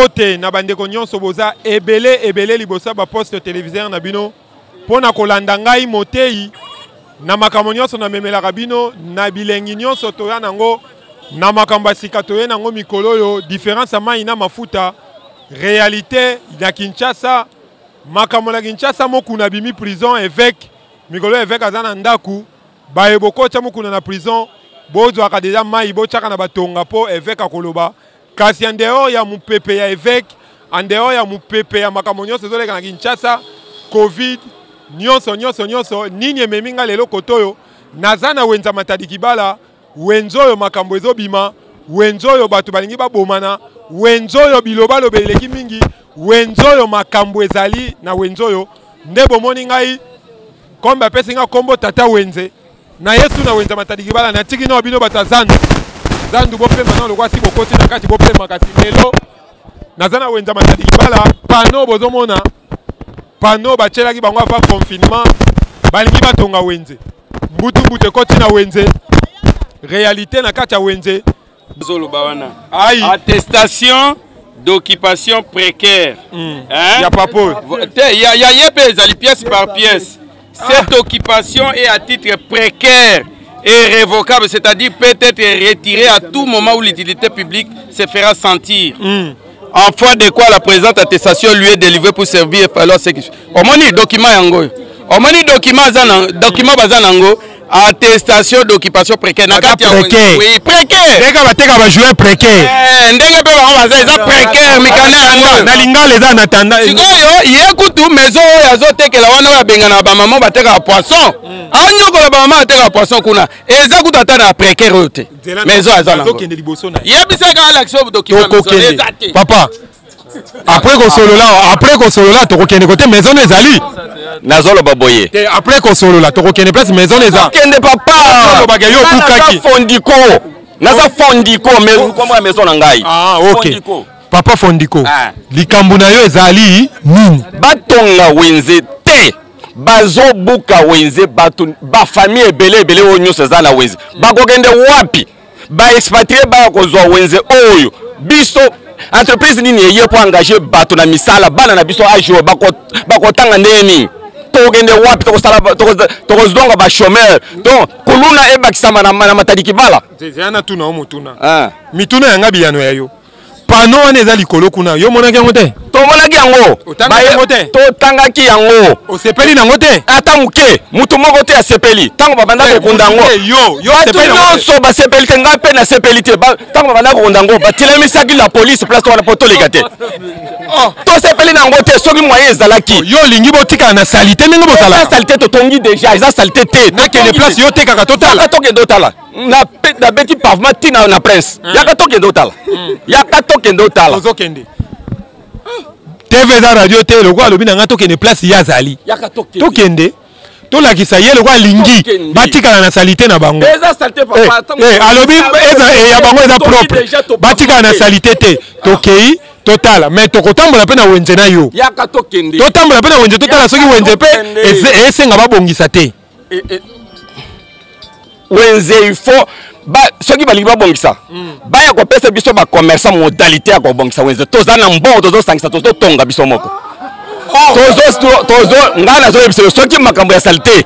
Ote na bandeko nyonso boza ebele libosa ba poste téléviseur na bino pona kolanda ngai motei na makambo nyonso na memelaka bino na bilengi nyonso toya nango na makambo sika toye nango mikolo yo différence mai na mafuta réalité ya Kinshasa makambo na Kinshasa mokuna bimi prison évêque mikolo évêque azana ndaku ba eboko cha mokuna na prison bozo aka déjà mai bochaka na batonga po évêque akoloba kasi en dehors ya mupepe ya évêque en dehors ya mupepe ya makambo nyonso ezoleka na Kinshasa covid nyonso nini ememinga lelo kotoyo nazana wenza matadi kibala wenzoyo makambo ezobima wenzoyo batu balingi babomana wenzoyo biloba lobeleki mingi wenzoyo makambo ezali na wenzoyo nde bomoni ngai komba pesinga kombo tata wenze na Yesu na wenza matadi kibala na tiki no bino batazandu zandu bopema na lokwasi bokoti na kati bopema kasi lelo nazana wenza matadi kibala pano bozomona pano bachelaki bango ava confinement balingi batonga wenze mbutu koti na wenze réalité na kati ya wenze attestation d'occupation précaire. Il y a pas pour. Il y a pièce par pièce. Cette occupation est à titre précaire et révocable, c'est-à-dire peut être retirée à tout moment où l'utilité publique se fera sentir. En foi de quoi la présente attestation lui est délivrée pour servir alors ce qui. Omoni document yango. Omoni document bazanango. Attestation d'occupation précaire. Précaire. Oui, précaire. Ndenge ba jouer précaire. Ndenge pe ba baza précaire mikana yango. Na linga les en attendant. Sikoyo yekutu maison yazo tekela wana ba bengana ba maman ba teka poisson. Anyoko la ba maman teka poisson kuna. Eza kutu ata na précaire ote. Maison azana. Yebisa ka l'action document. Papa. Après qu'on solo là, tu reconnais côté maison les ali. Nazolo baboye. Après qu'on solo là, tu reconnais place maison les ali. Kende papa. Bagayo bukaki. Fondiko. Naza fondiko mais comment maison nangai. Ah OK. Papa fondiko. Likambu na yo ezali nini? Batonga wenze te. Bazo buka wenze batu ba famille ebele onyo sezana wenze. Bakokende wapi? Ba expatrié ba kozwa wenze oyo. Biso entreprise nini yeye pour engager bato na misala bana na biso ajo bakotanga ndeni togende wapi tokozonga ba chômeur donc kuluna ebakisama na matadi kibala zezana tuna omutuna mituna yanga biyano yayo pano wana eza likolo kuna yo monaki yango te tomonaki yango totangaki yango osepeli nango te ata muke mutu moko te asepeli tango babanda kokunda yango yo sepeli nyonso basepeli te ngai mpe nasepeli te tango babanda kokunda yango batilemisaki la police place wana po toleka te tosepeli nango te soki moyen ezalaki yo olingi botikala na salite ndenge bozala salite totongi déjà eza salite te nakende place yo tekaka totala tokende otala na beti pavement tina na prince yaka tokende otala yaka tokende otala ozokende TV za radio te lokwa alobi na nga tokende place ya zali yaka tokende tolakisa ye lokwa lingi batikala na salite na bango eza salite papa alobi eza ya bango eza propre batikala na salite te tokei totala mais tokotambola pe na wenze na yo yaka tokende totambola pe na wenze totala soki wenze pe esenga babongisa te wenze il faut soki balingi babongisa baya kopesa biso ba commerçant modalité ya kobongisa wenze toza na mbongo tozosangisa tozotonga biso moko tozo ngana nazoyebisa soki makambo ya salite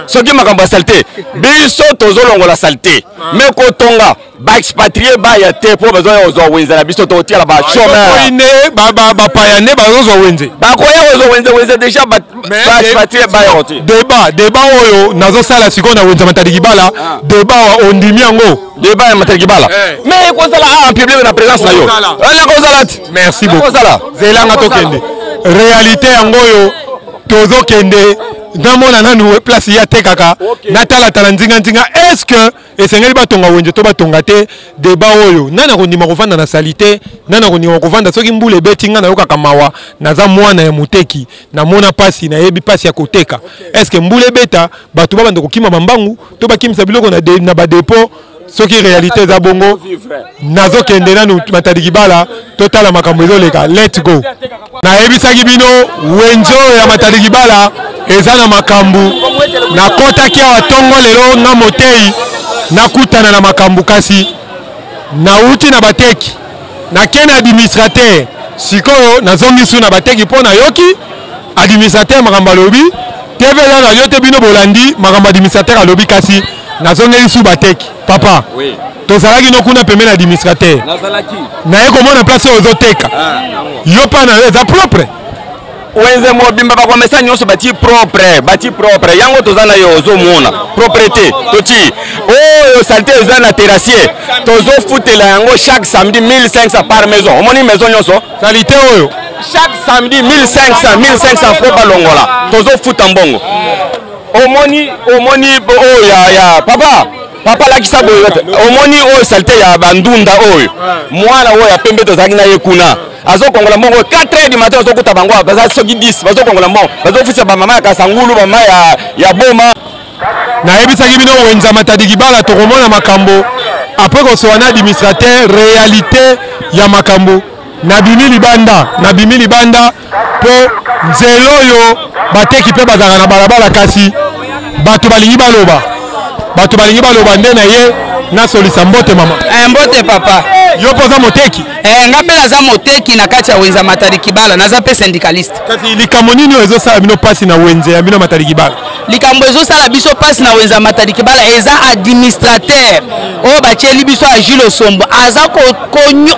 soki makambo ya salite biso tozolongola salite mais kotonga ba expatrié baya te mpo bazoya kozwa wenze na biso totiala ba chômeur bapayane bazozwa wenze bakoya kozwa wenze déjà ba expatrié baya kote débat oyo nazosala sikoyo na wenze matadi kibala débat ondimi yango débat ya matadi kibala mais ekozala en public na présence na yo wana kozala te merci beaucoup zelanga tokende réalité yango yo tozokende namona nanu place ya tekaka natala nzinga est-ce que esengeli batonga wenje to batonga te débat oyo nana kondima kovanda na salite nana kondima kovanda soki mbule betinga na yokaka mawa naza mwana ya muteki namona pasi na yebi pasi ya koteka est-ce que mbule beta batu babanda kokima mambangu to bakimisa biloko na ba dépôt soki réalité za bongo nazokende nanu matadi kibala totala makambo ezoleka let's go nayebisaki bino wenzo ya matadi kibala eza na makambu nakotaki awa ntongo lelo nga motei nakutana na makambu kasi nauti na bateki nakende administrateur sikoyo nazongi su na bateki pona yoki administrateur makambo lobi TV na radio te bino bolandi makambo administrateur alobi kasi nazongi su bateki papa oui tozalaki no kuna pembeni administrateur nazalaki na ye komona place ozoteka yo pa na eza propre wenze mobimba bakomesa nyonso bati propre yango tozana yo ozomona propreté toti oyo salté eza na terrassier tozofutela yango chaque samedi 1500 par maison omoni maison nyonso salité oyo chaque samedi 1500 fo balongola tozofuta mbongo omoni oyo ya papa lakisa boyo omoni oyo salté ya bandunda oyo mwana oyo ya pembe tozalaki na ye kuna azokongola mbongo 4h du matin azokuta bango baza soki 10 bazokongola mbongo bazofisa bamama ya kasangulu bamama ya boma nayebisaki bino wenza matadi kibala tokomona makambo apres kosowa na administrateur réalité ya makambo nabimi libanda po nzela oyo bateki mpe bazalaka na balabala kasi bato balingi baloba nde na ye nasolisa mbote mama mbote papa yo poza moteki nga mpe naza moteki na kati ya wenza matadi kibala naza mpe syndicaliste kasi likambo nini oyo ezosala bino mpasi na wenze ya bino matadi kibala likambo ezosala biso mpasi na wenza matadi kibala eza administrateur oyo batieli biso Agile Osombo aza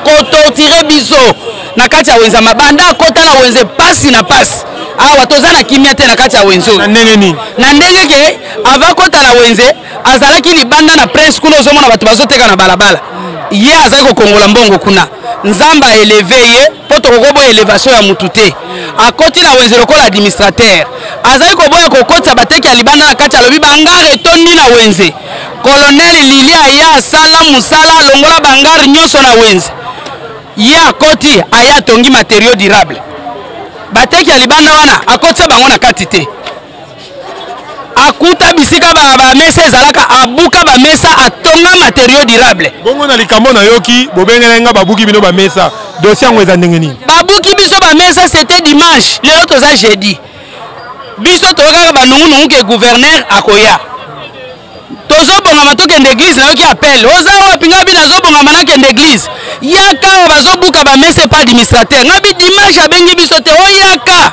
kotortire biso na kati ya wenza mabanda akota na wenze pasi na pasi awa toza na kimia te na kati ya wenze na ndenge nini na ndenge ke ava kota na wenze azalaki libanda na prince kuna ozomona bato bazoteka na balabala ye azali kokongola mbongo kuna nzambe aeleve ye mpo tokokoboya elevation ya mutu te akoti na wenze lokola administrateur azali koboya kokotisa bateki ya libanda na kati alobi bangare etondi na wenze colonel Lili aya asala mosala alongola bangare nyonso na wenze ye akoti aya atongi matériaux durable bateki ya libanda wana akotisa bango na kati te akuta bisika bamesa ezalaka abuka bamesa atonga matériaux durable bongo na likambo na yoki bobengelenga babuki bino bamesa dossier yango eza ndenge nini babuki biso bamesa c'était dimanche lelo toza jeudi biso toyokaka banungunungu ke gouverneur akoya tozobongama tokende église nayoki appel oza wapi ngabi nazobongama nakende église yaka awa bazobuka bamesa pa administrateur ngabi dimanche abengi biso te oyaka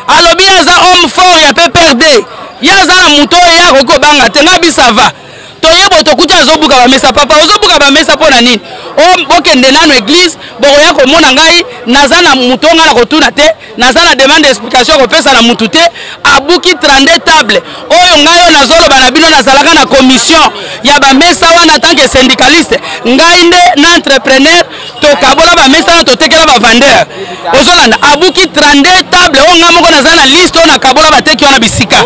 alobi aza homme fort ya PPRD yaza na muto oyo akoki kobanga te ngabi sava toyebo tokuti azobuka bamesa papa ozobuka bamesa mpo na nini bokende nano église bokoya komona ngai naza na mutu onga na kotuna te naza na demande d'explication kopesa na mutu te abuki 32 table oyo ngai oyo nazoloba na bino nazalaka na commission ya bamesa wana en tant que syndicaliste ngai nde na entrepreneur tokabola bamesa wana totekela bavandeur ozolanda abuki 32 table oyo ngai moko naza na liste oyo nakabola bateki wana bisika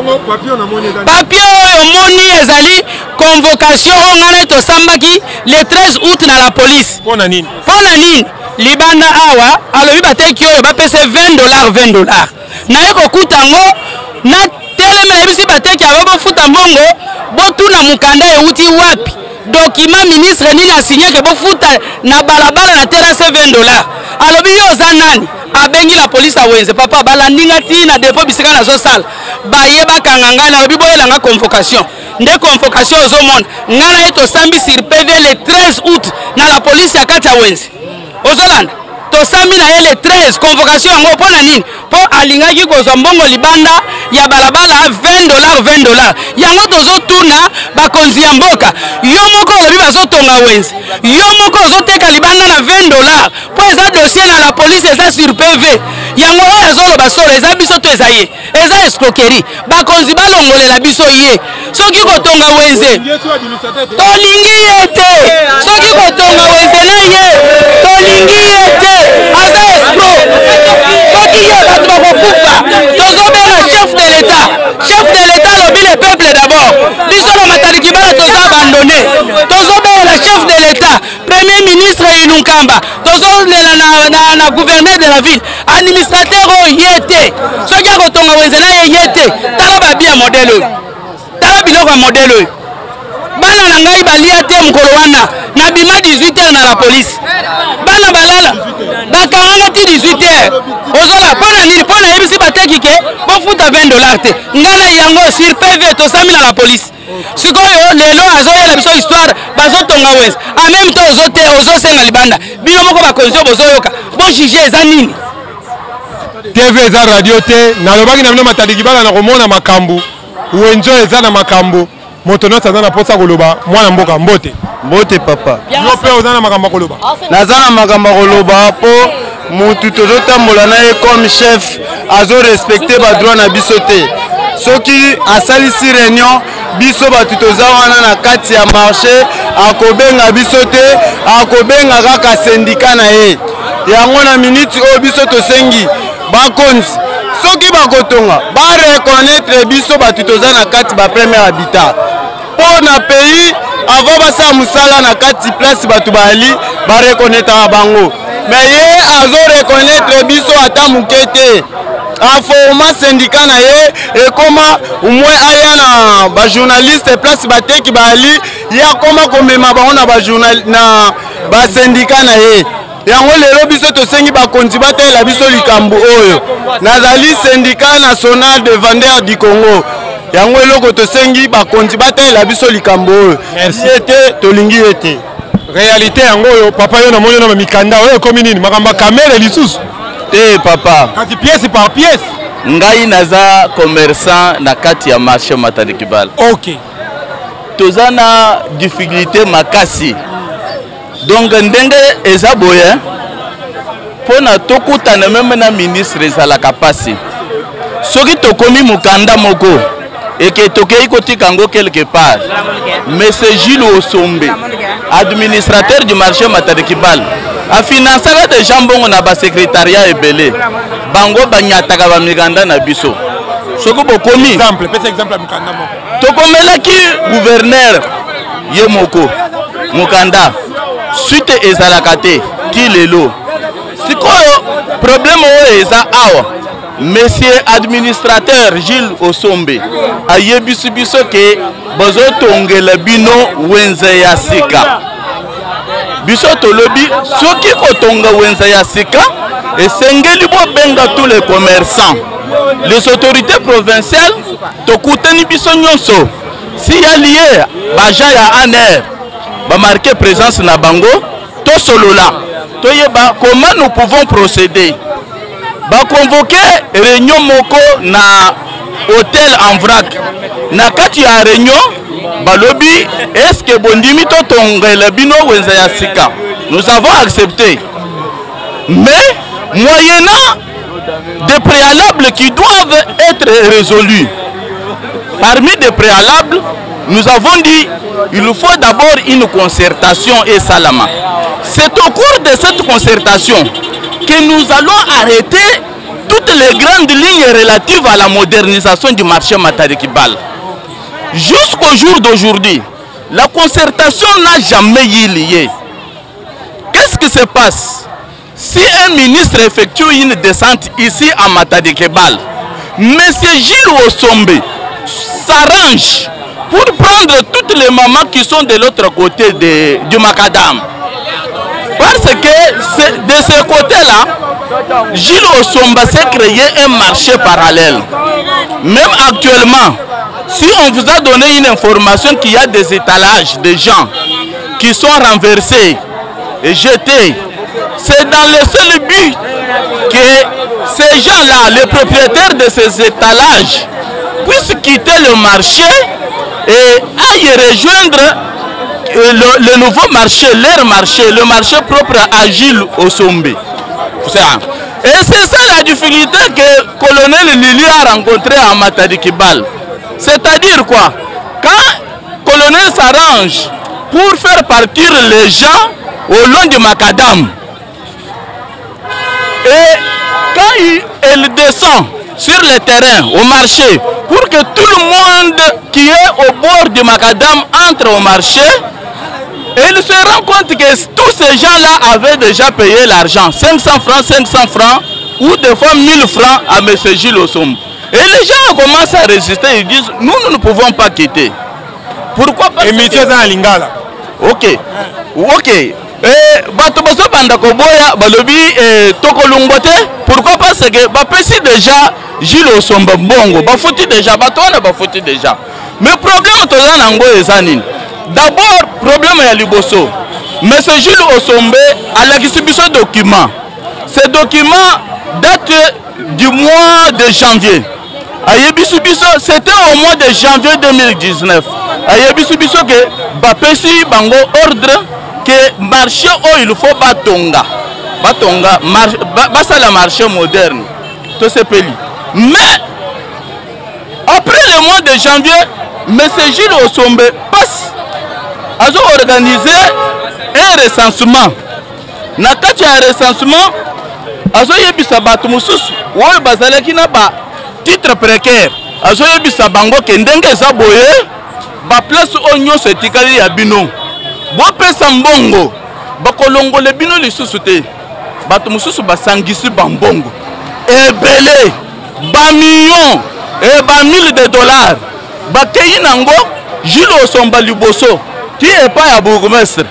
papier oyo omoni ezali convocation oyo ngai na tosambaki le 13 août na la police mpona nini libanda awa alobi bateki oyo bapese $20 naye kokuta ngo na teleme yebisi bateki aba bofuta mbongo botuna mukanda euti wapi document ministre nini asinyeke bofuta na balabala na terase $20 alobi yo oza nani abengi la police awenze papa balandinga ti na depo bisika nazosala baye bakanga ngai nalobi boyelanga convocation nde convocation ozomona ngai na ye tosambi sur PV le 13 août na la police ya kati ya wenze ozolanda tosambi na ye le 13 convocation yango mpo na nini mpo alingaki kozwa mbongo libanda ya balabala $20 yango tozotuna bakonzi ya mboka yo moko olobi bazotonga wenze yo moko ozoteka libanda na $20 mpo eza dossier na la police eza sur PV yango oyo azoloba solo eza biso to eza ye eza escroquerie bakonzi balongolela biso ye soki kotonga wenze tolingi ye te soki kotonga wenze na ye tolingi ye te aza escro soki ye bato bakokufa tozobenga chef de l'état alobi le peuple d'abord biso na matadi kibala toza abandonné tozobenga na chef de l'état premier ministre Inunkamba tozolela na gouverneur de la ville administrateur oyo ye te soki akotonga wenze na ye te tala babi ya modele oyo tala biloko ya modele oyo bana na ngai balia te mokolo wana nabima 18h na la police bana balala bakanganga ti 18h ozola mpona nini pona yebisi bateki ke bofuta $20 te ngana yango sur PV to sami na la police sikoyo lelo azoyela biso histoire bazotonga wenze en même temps ozosenga libanda bino moko bakonzi bozoyoka bo juge eza nini TV eza radio te nalobaki na bino Matadi Kibala na komona makambo wenzo eza na makambo moto nyonso aza na posa koloba mwana mboka mbote papa yo mpe oza na makambo koloba naza na makambo koloba po mutu tozotambola na ye comme chef azorespecte badroit na biso te soki asalisi réunion biso bato toza wana na kati ya marché akobenga biso te akobenga kaka sindika na ye yango na minute oyo biso tosengi bakonzi soki bakotonga bareconnaître biso bato toza na kati bapremier habitat mpo na pays avant basala mosala na kati place bato bali bareconnaître bango mais ye azoreconnaître biso ata moke te aforma syndicat na ye ekoma umwe aya na bajournaliste place bateki bali ye akoma komema bango na basyndicat na ye yango lelo biso tosengi bakonzi batalela biso likambo oyo nazali syndicat national de vendeurs du Congo yango eloko tosengi bakonzi batalela biso likambo oyo ete tolingi ete réalité yango oyo papa yo na moni na mikanda oyo ekomi nini makambo kamere lisusu te papa kati pièce par pièce ngai naza commerçant na kati ya marché Matadi Kibala ok toza na difficulté makasi donc ndenge eza boye pona tokutana meme na ministre ezalaka pasi soki tokomi mokanda moko eke tokei kotika ngo quelque part monsieur Gilles Osombe administrateur du marché Matadi Kibala afinansaka deja mbongo na basekretariat ebele bango banyataka bamikanda na biso soki bokomi exemple ya mikanda moko tokomelaki gouverneur ye moko mokanda suite ezalaka te ti lelo sikoyo problème oyo eza awa monsieur administrateur Gilles Osombe ayebisi biso ke bozotongela bino wenze ya sika biso tolobi soki kotonga wenze ya sika esengeli bobenga tous les commerçants les autorités provinciales tokutani biso nyonso si ya lié baja ya ANR bamarqué présence na bango tosolola toyeba comment nous pouvons procéder baconvoquer réunion moko na hôtel en vrac na kati ya réunion balobi est-ce que bondimi totongela bino wenza ya sika nous avons accepté mais moyennant des préalables qui doivent être résolus parmi des préalables nous avons dit il faut d'abord une concertation et salama c'est au cours de cette concertation que nous allons arrêter toutes les grandes lignes relatives à la modernisation du marché Matadi Kibala. Jusqu'au jour d'aujourd'hui, la concertation n'a jamais eu lieu. Qu'est-ce qui se passe? Si un ministre effectue une descente ici à Matadi Kibala, M. Gilles Osombe s'arrange pour prendre toutes les mamans qui sont de l'autre côté du Macadam. Parce que de ce côté-là, Gilles Osomba s'est créé un marché parallèle. Même actuellement, si on vous a donné une information qu'il y a des étalages de gens qui sont renversés et jetés, c'est dans le seul but que ces gens-là, les propriétaires de ces étalages, puissent quitter le marché et aillent rejoindre le nouveau marché, leur marché, le marché propre à Gilles Osombe. Et c'est ça la difficulté que colonel Lili a rencontré à Matadi Kibala. C'est-à-dire quoi? Quand colonel s'arrange pour faire partir les gens au long du Macadam, et quand il descend sur le terrain, au marché, pour que tout le monde qui est au bord du Macadam entre au marché, et il se rend compte que tous ces gens-là avaient déjà payé l'argent, 500 francs, ou des fois 1000 francs à M. Gilles Osombe. Et les gens commencent à résister, ils disent, nous ne pouvons pas quitter. Pourquoi pas? Ok. Ok. Pourquoi? Parce parce que bapesi déjà Gilles Osomba mbongo bafuti déjà bato wana bafuti déjà mais problème toza nango eza nini d'abord problème ya liboso monsieur Gilles Osomba alakisi biso document ce document date du mois de janvier ayebisu biso c'était au mois de janvier 2019 ayebisu biso que bapesi bango ordre que marché oh il faut batonga basala marché moderne tout ce pays mais après le mois de janvier monsieur Gilles Osomba passe à organiser un recensement na kati ya recensement azo yebisa bato mususu oyo bazalaki na ba titre précaire azo yebisa bango ke ndenge eza boye ba place oyo nyonso etikali ya bino bopesa mbongo bakolongole bino lisusu te bato mususu basangisi bambongo ebele ba million et ba mille de dollars bakei nango Gilles Osomba liboso ti epa ya bourgmestre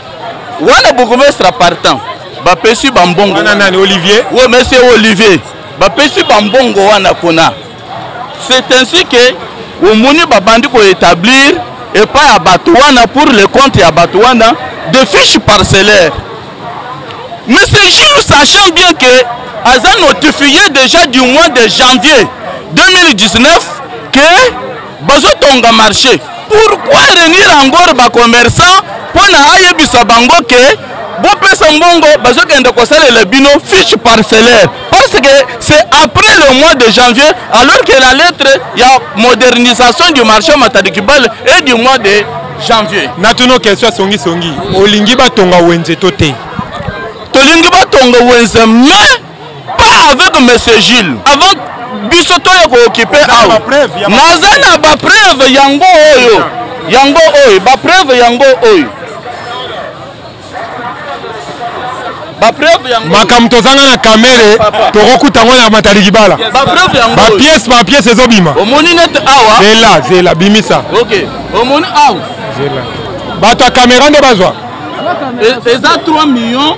wana bourgmestre partant bapesi bambongo nani Olivier oui monsieur Olivier bapesi bambongo wana kona c'est ainsi que omoni babandi ko établir epa ya bato wana pour le compte ya bato wana de fiches parcellaires. Monsieur Gilles, sachant bien que Aza notifié déjà du mois de janvier 2019 que bazotonga marché. Pourquoi renir encore ba commerçant pour na ayebisa bango que bopesa mbongo bazokende kosala le bino fiche parcellaire parce que c'est après le mois de janvier alors que la lettre ya modernisation du marché Matadi Kibale est du mois de janvier. Natuno question songi olingi batonga wenze tote. Tolingi batonga wenze mais pas avec monsieur Gilles. Avant bisoto yako occupé awa. Nazana ba preuve yango oyo. Yango oyo ba preuve yango oyo. Makamto zanga na kamere tokokuta ngo na Matadi Kibala. Ba pièce ezobima. Omoni net awa. Zela bimisa. OK. Omoni awa. Zela. Bato caméra nde bazwa. Eza 3 millions.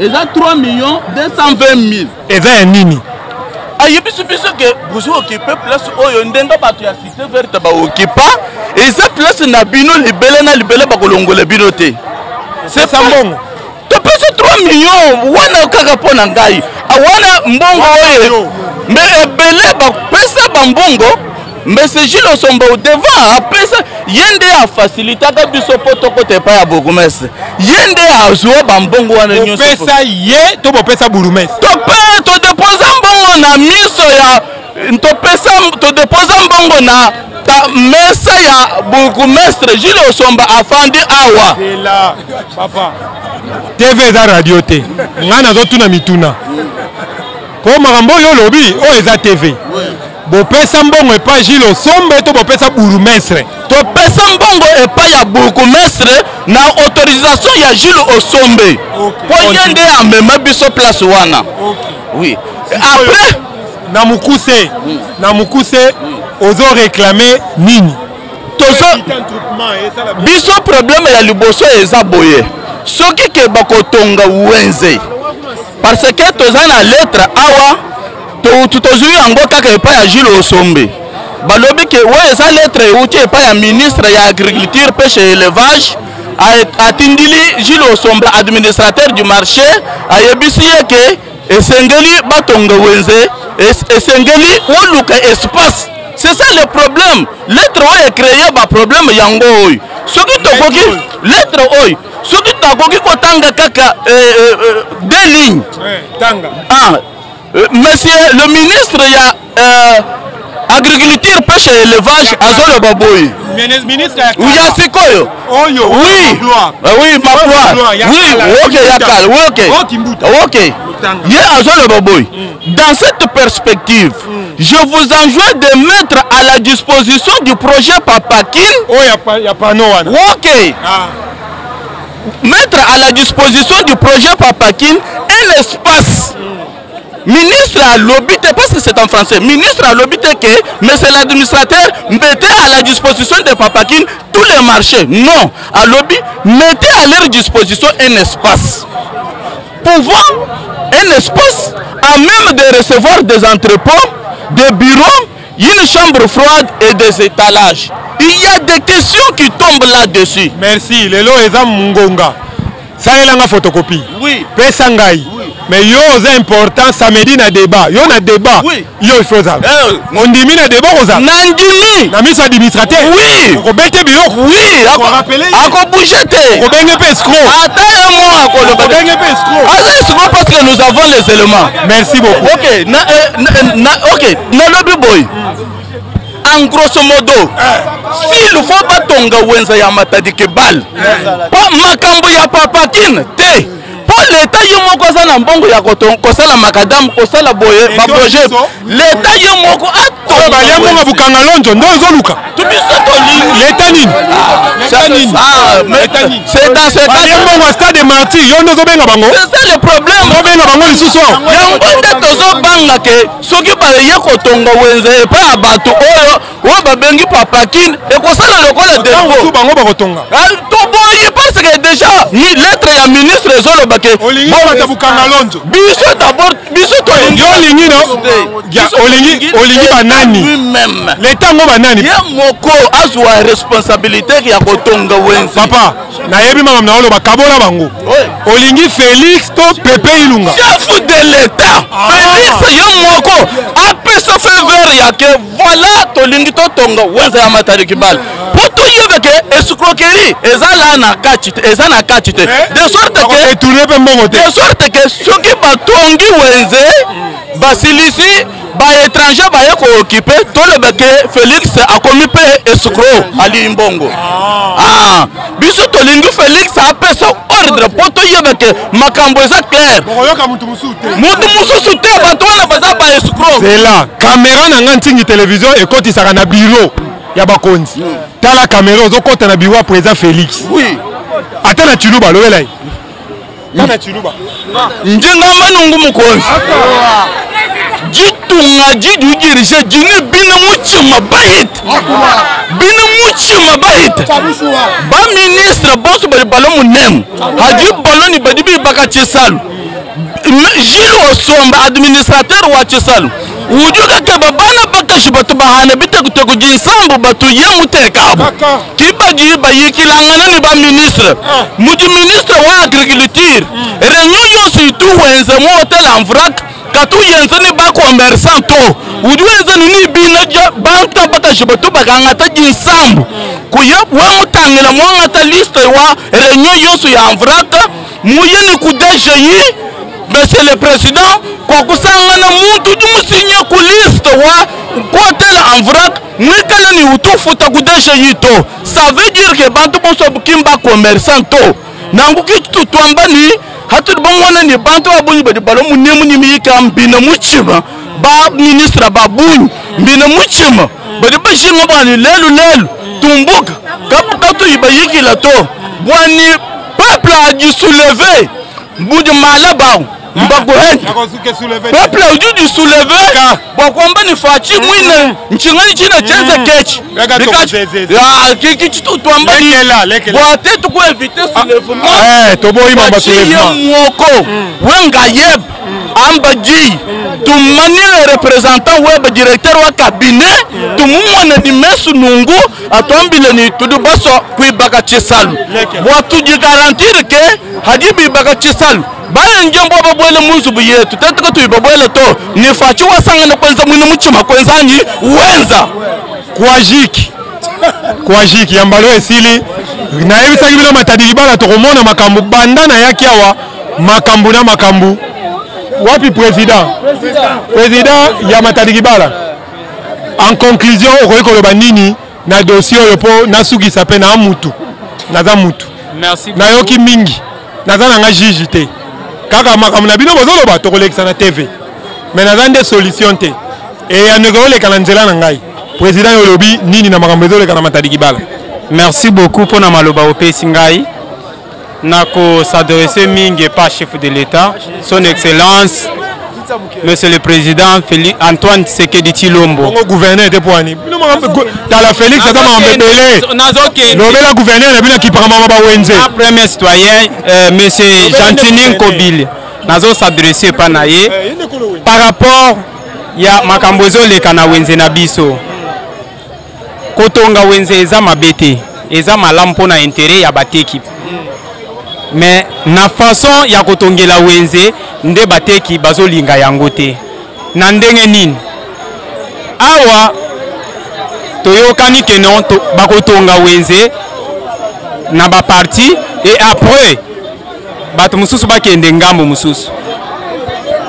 Eza 3 millions 220 000. Eza ya nini? Ayebisu biso ke bozo occuper place oyo ndenga bato ya cité verte ba occupa. Eza place na bino libele na libele ba kolongola bino te. C'est ça mbongo. Tu pèses 3 millions. Wana kaka pona ngai. Wana mbongo oyo. Mais ebele ba pesa ba mbongo. Mais c'est Gilles Osomba au devant. Pesa yende a facilité ka biso poto kote pa ya bourgmestre. Yende a zo ba mbongo wana nyonso. Pesa ye to bo pesa bourgmestre. To déposer mbongo na miso ya to déposer mbongo na ta mesa ya bourgmestre Gilles Osomba afandi awa. C'est là papa. TV za radio te. Ngana zo tuna mituna. Ko makambo yo lobi o eza TV. Bopesa mbongo epa Gilles Osomba to bopesa bourgmestre. To pesa mbongo epa ya bourgmestre na autorisation ya Gilles Osomba. Po yende amema biso place wana. Oui. Après na mukuse ozo réclamer nini? Tozo biso problème ya liboso eza boye. Soki ke bakotonga wenze. Parce que toza na lettre awa tozui yango kaka epa ya Gilles Osomba. Balobi ke we eza lettre euti epa ya ministre ya agriculture pêche et élevage atindili Gilles Osomba administrateur du marché ayebisi ke esengeli batonga wenze esengeli oluka espace. C'est ça le problème. Lettre oyo créé ba problème yango oyo. Soki tokoki lettre oyo soki tokoki kotanga kaka deux lignes. Tanga. Monsieur le ministre ya agriculture pêche et élevage azolo baboyi. Ministre ya sikoyo. Oyo. Oui. Oui, ma gloire. Oui, OK yakal. Oui, OK. OK. Ye azolo baboyi. Dans cette perspective, je vous enjoins de mettre à la disposition du projet Papakin. Oh, il y a pas non. OK. Mettre à la disposition du projet Papakin un espace. Ministre à l'obité, parce que c'est en français, ministre à l'obité que monsieur l'administrateur mettez à la disposition de Papakin tous les marchés. Non, à l'obité, mettez à leur disposition un espace. Pouvant un espace à même de recevoir des entrepôts, des bureaux, une chambre froide et des étalages. Il y a des questions qui tombent là-dessus. Merci. Lelo eza mungonga. Ça est là la photocopie. Oui. Pesangai. Oui. Mais yo c'est important samedi na débat. Yo na débat. Oui. Yo il faut ça. On dit na débat rosa. Nandimi. Na mise administrateur. Oui. Ko bete bilo. Oui. Ko rappeler. Ako bougete. Ko benge pe escroc. Attends moi ako le benge pe escroc. Ah escroc parce que nous avons les éléments. Merci beaucoup. OK. OK. Na lobby boy. En grosso modo, s'il faut pas tonga wenza ya matadi kebal, pas makambo ya papakin, te. Pour l'État yomoko za na mbongo ya kosala makadam kosala boye ba projet. L'État yomoko ato ba liambo nga bukanga lonjo ndo ezoluka. Tubiso to l'État nini? C'est dans ce cas. Liambo nga stade Martyr yo ndo zobenga bango. C'est ça le problème. Zobenga bango lisusu. Yango nde tozo banga ke soki ba ye kotonga wenza e pa bato oyo babengi papakin e kosala lokola défaut. Bango ba kotonga. To boye parce que déjà ni lettre ya ministre ezolo bake. Olingi bata bukanga lonjo. Biso d'abord biso to yo lingi no. Olingi banani. Lui-même. L'État ngo banani. Ye moko azwa responsabilité ya kotonga wenza. Papa, na yebi mama na olo bakabola bango. Olingi Félix to Pepe Ilunga. Chef de l'État. Félix ye moko apesa faveur ya ke voilà to lingi to tonga wenza ya matari kibal. Poto yebe ke escroquerie ezala na kachite ezana kachite. De sorte que tourner pe mbongo te. De sorte que soki batongi wenze basilisi ba étranger ba ye ko occuper to le beke Félix akomi pe escroc ali mbongo. Biso to lingi Félix apesa ordre poto yebe ke makambo eza clair. Boyoka mutu musute. Mutu mususu te bato wana baza ba escroc. C'est là caméra na ngantingi télévision ekoti saka na bureau ya bakonzi. Tala caméra ozokota na bureau président Félix. Oui. Ata na Chiluba lobela yi. Kana Chiluba. Njenga manungu mukonzi. Jitunga jidugirisha jini bina muchima bahit. Bina muchima bahit. Ba ministre boss bali balomu nem. Haji baloni badibi baka Chesalu. Gilles Osomba administrateur wa Chesalu. Ujuga ke babana baka shibatu bahane bite kuteku sambu batu yemu tekabo. Kibaji bayiki langana ni ba ministre. Muji ministre wa agriculture. Réunion yosi tu wenze mo hotel en vrac. Katu yenze ni ba commerçant to. Uju wenze ni binaja banta baka shibatu bagangata sambu. Kuyep wa mutangela mo ngata liste wa réunion yosi ya en vrac. Muyeni ku DGI. Monsieur le Président, kokusangana muntu dumusinye ku liste wa kotel en vrac mwikala ni utufuta kudesha yito. Ça veut dire que bantu bonso bukimba commerçant to. Nangu kitu twamba ni hatu bongwana ni bantu abunyi badi balo munemu ni miyika mbina muchima ba ministre babunyi mbina muchima badi bashinga bani lelu tumbuka kapatu ibayiki la to bwani peuple a dû soulever bout de malaba. Peuple a dû soulever. Bakwamba ni fachi mwine nchingani china chenze kechi. Kiki twamba ni boate tuku éviter soulèvement. Tobo imamba soulèvement. Mwoko wenga yeb amba ji tumani le représentant web directeur wa cabinet tumumwana ni mesu nungu atwambile ni tudubaso kuibaka Chesalu. Watu ji garantir ke hadibi baka Chesalu. Baya njombo babwele muzubu yetu teteka tuibabwele to ni fachi wasangana kwenza mwini muchima kwenzanyi wenza kwa jiki yambalo esili na ebisa kibila matadiki bala tokomona makambu bandana yaki awa makambu na makambu wapi président ya matadiki bala en conclusion okoki koloba nini na dossier oyo po nasukisa pe na mutu naza mutu nayoki mingi naza nanga juge te kaka makambo na bino bozoloba tokolekisa na TV mais naza nde solution te et yaneko oleka na nzela na ngai président yolobi nini na makambo ezoleka na matadiki bala. Merci beaucoup pour na maloba opesi ngai nako s'adresser mingi pas chef de l'État son excellence Monsieur le Président Antoine Tshisekedi Tshilombo. Bongo gouverneur de Poani. Tala Félix ça m'a embêté. L'obéla gouverneur na bina ki parama ba wenze. Premier citoyen Monsieur Jean-Tinin Kobile. nazo s'adresser pa na ye par rapport ya makambo ezoleka na wenze na biso. Kotonga wenze eza mabete, eza malamu mpona intérêt ya bateki. Mais na façon ya kotongela wenze nde bateki bazolinga yango te. Na ndenge nini? Awa toyokani ke non bakotonga wenze na ba parti et après bato mususu bakende ngambo mususu.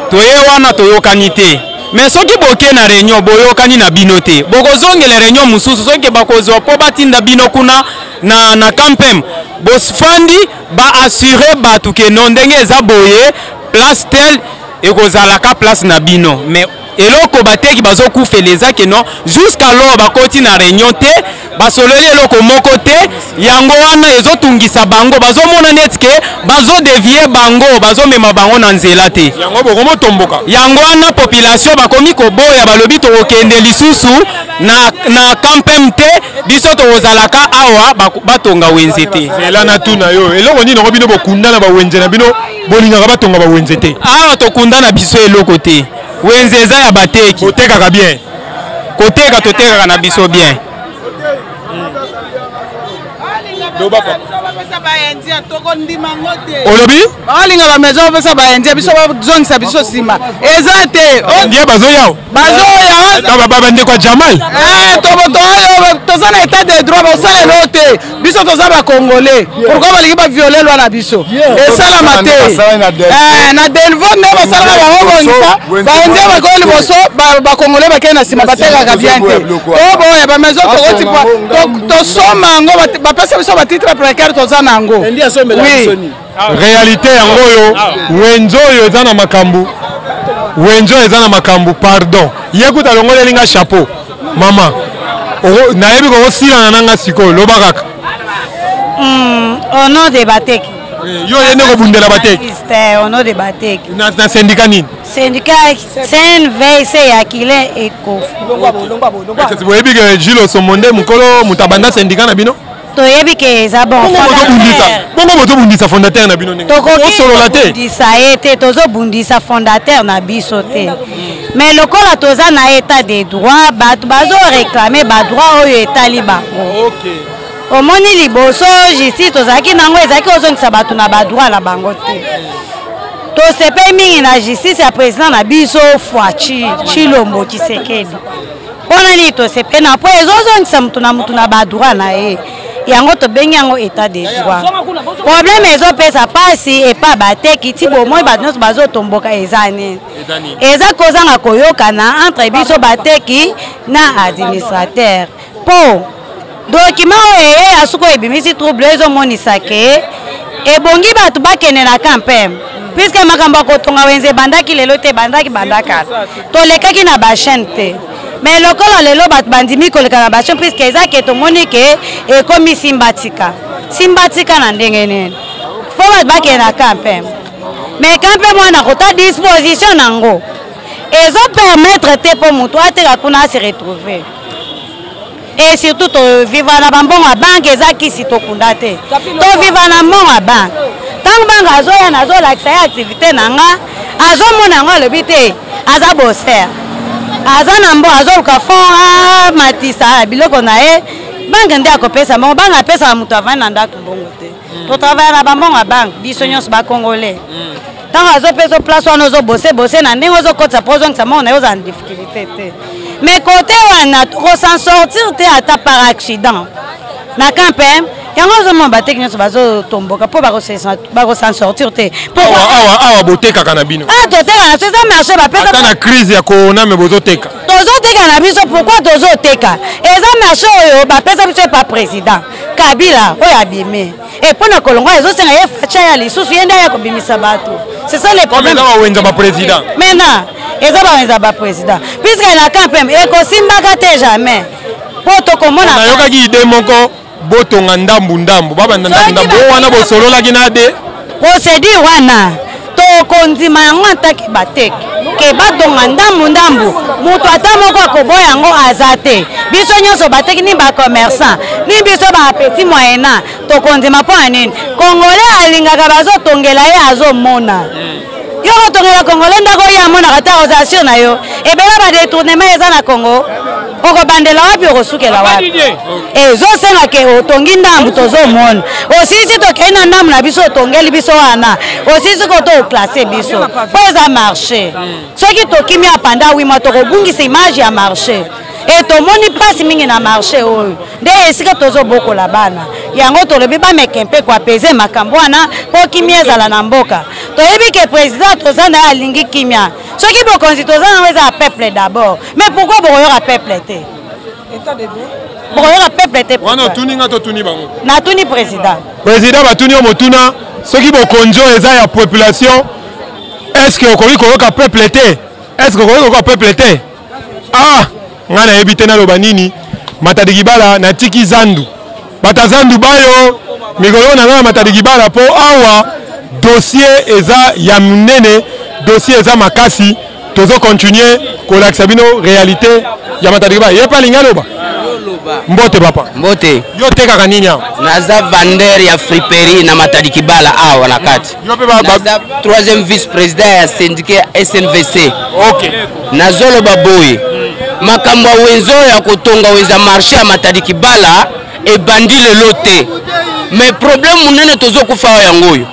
Toye wana toyokani te. Mais soki boke na réunion boyokani na bino te. Bokozongela réunion mususu soki bakozwa po batinda bino kuna na campem. Bosfandi ba assurer batu ke non ndenge eza boye place tel ekozalaka place na bino. Mais eloko bateki bazokufeleza ke non jusqu'alors bakoti na réunion te basololi eloko moko te yango wana ezotungisa bango bazomona neti ke bazodevie bango bazomema bango na nzela te yango bokomo tomboka yango wana population bakomi koboya balobi tokokende lisusu na campem te biso tokozalaka awa batonga wenze te ela na tuna yo eloko nini bino bokundana bawenze na bino bolingaka batonga bawenze te awa tokundana biso eloko te wenze eza ya bateki kotekaka bien koteka totekaka na biso bien olobi balinga ba maison pesa ba endia biso bazongisa biso sima eza te ndia bazoya baba ndeko Jamal toza na état de droit basalelo te biso toza ba congolais pourquoi balingi ba violer loi na biso esalama te na denvo nde basalaka baobongisa baendia bakoli liboso ba congolais bakei na sima batekaka bien te oboya ba maison tokoti tosoma yango bapesa biso batitre précaire toza na yango réalité yango oyo wenzo oyo eza na makambo wenzo eza na makambo pardon yekuta longolelinga chapeau mama nayebi kokosilana nanga sikoyo loba kaka au nom de bateki yo yende kobundela bateki au nom de bateki na syndicat nini syndicat CNVC ya kile ekofu boyebi ke Jules Osomonde mukolo mutabanda syndicat na bino toyebi ke eza bon bongo bozobundisa fondateur na bino ndenge osolola te tokobundisa ye te tozobundisa fondateur na biso te mais lokola toza na état de droit bato bazoreklame badroit oyo etali bango omoni liboso justice tozalaki nango ezalaki ozongisa bato na badroit na bango te tosepe mingi na justice ya président na biso Fwachi Chilombo Tshisekedi mpona nini tosepe na po ezozongisa mutu na badroit na ye yango tobengi yango état de droit problème ezopesa pasi epa bateki ti bomoi bato nyonso bazotomboka eza nini eza kozanga koyokana entre biso bateki na administrateur mpo document oyo eya suko ebimisi trouble ezomonisa ke ebongi bato bakende na campem puisque makambo ya kotonga wenze ebandaki lelo te bandaka tolekaki na bachaine te mais lokola lelo bato bandimi koleka na bachaine puisque eza ke tomoni ke ekomi simbatika na ndenge nini fo bato bakende na campem mais campem wana kota disposition nango ezopermettre te mpo moto ateka kuna ase retrouver et surtout tovivre na bambongo ya banke eza kisi tokunda te tovivre na mbongo ya banke ntango banke azoya nazolakisa ye activité na nga azomona yango alobi te aza boser aza na mbongo azoluka fond amatisa biloko na ye banke nde akopesa mbongo banke apesaka moto avandi na ndako mbongo te totravaille na bambongo ya banke biso nyonso bacongolais ntango azopesa place wana ozobose na ndenge ozokotisa mpo ozongisa mbongo na ye ozala na difficulté te mais côté wana tokosan sortir te ata par accident na campem yango ozomona bateki nyonso bazotomboka mpo bakosan sortir te awa botekaka na bino toteka na so eza marché bapesa ata na crise ya corona me bozoteka tozoteka na biso pourquoi tozoteka eza marché oyo bapesa biso epa président Kabila oyo abime mpo na kolongola ezosenga ye facha ya lisusu ye nde aya kobimisa bato c'est ça le problème eza bawenza baprésident maintenant eza bawenza baprésident puisque na campem ekosimbaka te jamais mpo tokomona nayokaki ide moko botonga ndambu babanda ndambu wana bosololaki na de procédure wana tokondima yango ataki bateki ke batonga ndambu moto ata moko akoboya yango aza te biso nyonso bateki ni bacommerçant ni biso bapetit moyena tokondima mpo ya nini congolais alingaka bazotongela ye azomona Yoko tongela Congolais ndako ya mona kata osation na yo. Ebela ba détournement eza na Congo. Oko bandela wapi okosukela wapi. Ezo senga ke otongi ndambu tozo mona. Osisi to kena ndambu na biso tongeli biso wana. Osisi ko to classer biso. Po eza marché. Soki tokimi apanda wima toko bungisa image ya marché. Et to moni place mingi na marché oyo. Nde esika tozo boko la bana. Yango to lebi ba mekempe kwa peze makambo wana po kimia ezala na mboka. To yebi ke président tozana alingi kimia. Soki bo konzi tozana weza peuple d'abord. Mais pourquoi bo yoka peuple te? État de droit. Bo yoka peuple te. Wana tuninga to tuni bango. Na tuni président. Président batuni motuna soki bo konjo eza ya population. Est-ce que okoki koyoka peuple te? Est-ce que okoki koyoka peuple te? Ah, ngana ebite na loba nini? Matadikibala na tiki zandu. Batazandu bayo mikolo na ngana matadikibala po awa dossier eza ya munene, dossier eza makasi, tozo continuer ko laksabino réalité ya matadikibala. Yepa lingaloba. Mbote papa. Mbote. Yo teka kaninya. Naza vendeur ya friperie na matadikibala awa na kati. Yo pe ba naza troisième vice-président ya syndicat SNVC. OK. Nazolo baboy. Makambo wenzo ya kotonga weza marché ya matadikibala e bandile lote. Mais problème munene tozo kufa yangoyo.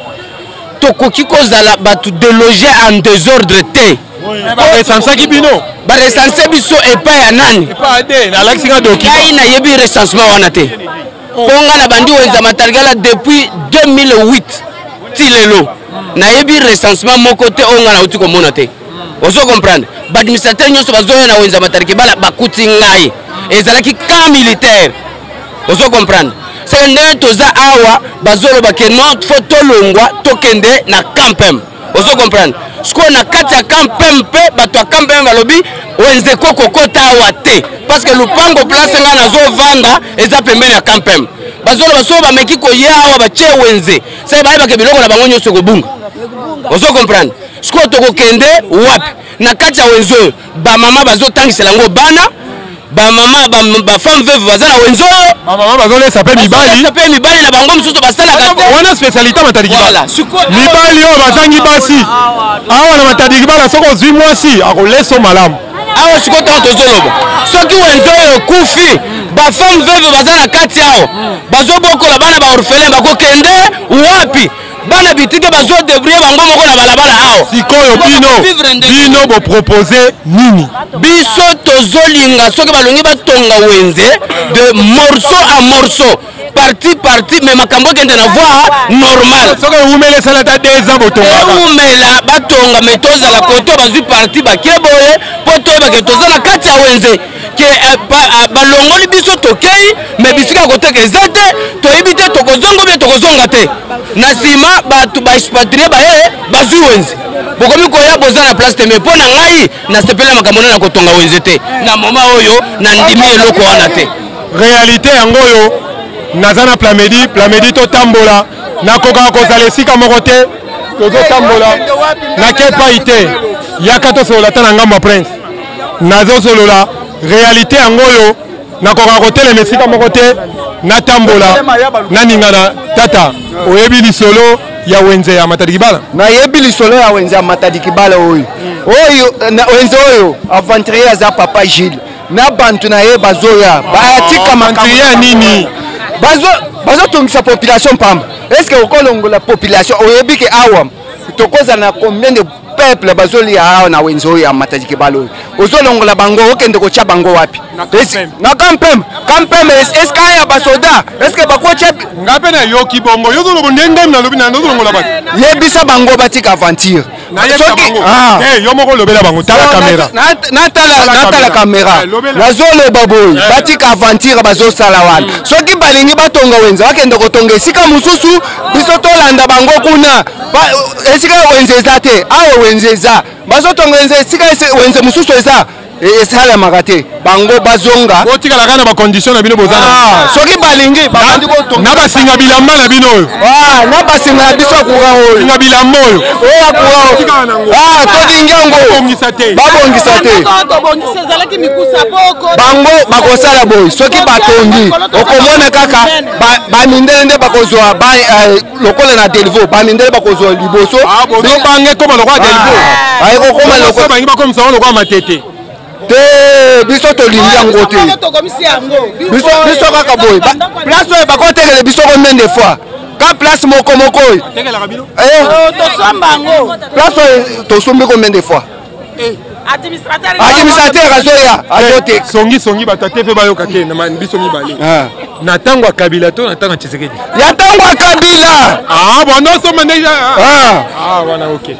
Tokoki kozala batu déloger en désordre te. Ba recense ki bino. Ba recense biso epa ya nani? Epa ade na laksinga doki. Kai na yebi recensement wana te. Ponga na bandi weza matadikibala depuis 2008 tilelo. Na yebi recensement moko te onga na uti komona te. Ozo comprendre. Ba administrateur nyonso bazoya na weza matadikibala bakuti ngai. Ezalaki camp militaire. Ozo comprendre. C'est un toza awa bazolo bakeno photo longwa tokende na campem. Ozo comprendre. Sko na kati ya campem pe bato ya campem balobi wenze kokota awa te parce que lupango place nga nazo vanda eza pembeni ya campem. Bazolo baso ba meki ko ya awa ba che wenze. C'est ba ke biloko na bango nyonso ko bunga. Ozo comprendre. Sko tokokende wapi na kati ya wenzo ba mama bazo tangisela ngo bana ba mama ba femme veuve bazala wenzo ba mama bazole sape mibali na bango msusu basala kate wana spécialité matadikibala mibali o bazangi basi awa na matadikibala soko zwi mwasi akoleso malamu awa sikota tozoloba soki wenzo yo kufi ba femme veuve bazala kati awo bazobokola bana ba orphelin bakokende wapi bana bitike bazo débrouiller bango moko na balabala awo sikoyo bino bo proposer nini biso tozolinga soki balongi batonga wenze de morceau à morceau parti mais makambo kende na voie normale soki umele salata 2 ans botonga umela batonga mais tozala koto bazwi parti bakeboye po toyeba ke tozala kati ya wenze ke balongoli biso tokei mais bisika koteka eza te toyebi te tokozonga bie tokozonga te na nsima bato baexpatrie baye bazwi wenze bokomi koya boza na place te mais mpo na ngai nasepela makambo na kotonga wenze te na moma oyo na ndimi eloko wana te réalité yango oyo naza na plamedi totambola nakokaka kozala esika moko te tozotambola nakepai te yaka tosolola ta na ngambo ya prince nazosolola réalité yango oyo nakokaka kotelema esika moko te natambola naningana tata oyebi lisolo ya wenze ya matadikibala nayebi lisolo ya wenze ya matadikibala oyo wenze oyo aventurier aza papa Gilles na bantu na ye bazoya bayatika makambo nini bazotongisa population pamba est-ce que okolongola population oyebi ke awa tokoza na combien de peuple bazolia awa na wenze oyo ya matadikibala oyo ozolongola bango okende kotia bango wapi na kampem est-ce que aya basoda est-ce que bakotia ngape na yoki bongo yozolobo ndenge na lobi na ndozolongola bato yebisa bango batika aventure yo moko lobela bango tala caméra natala caméra nazoloba boy batika aventure bazosala wana soki balingi batonga wenze bakende kotonga esika mosusu biso tolanda bango kuna esika wenze eza te awa wenze eza bazotonga wenze esika wenze mosusu eza esalamaka te bango bazonga botikalaka na bacondition na bino bozana soki balingi babandi na basinga bilamba na bino oyo na basinga na biso akuka oyo singa bilamba oyo akuka oyo todingi yango babongisa te bango bakosala boye soki batongi okomona kaka bamindele nde bakozwa lokola na delvo bamindele bakozwa liboso bange koma lokwa delvo ekokoma lokola bangi bakomisa lokwa matete te biso tolingi yango te biso kaka boye place oyo bakotekele biso combien de fois ka place moko oyo place oyo tosombi combien de fois administrateur azoya azote songi bato atefe bayoka te na biso mibale na ntango ya kabila to na ntango ya Tshisekedi ya ntango ya kabila bonosoma nde wana ok